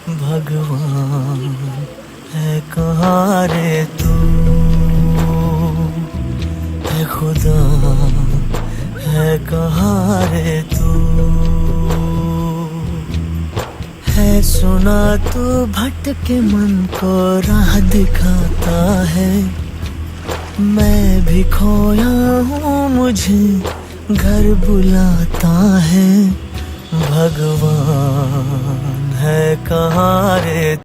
भगवान है कहाँ रे तू, है खुदा है कहाँ रे तू। है सुना तू भटके मन को राह दिखाता है, मैं भी खोया हूँ मुझे घर बुलाता है। भगवान है कहाँ रे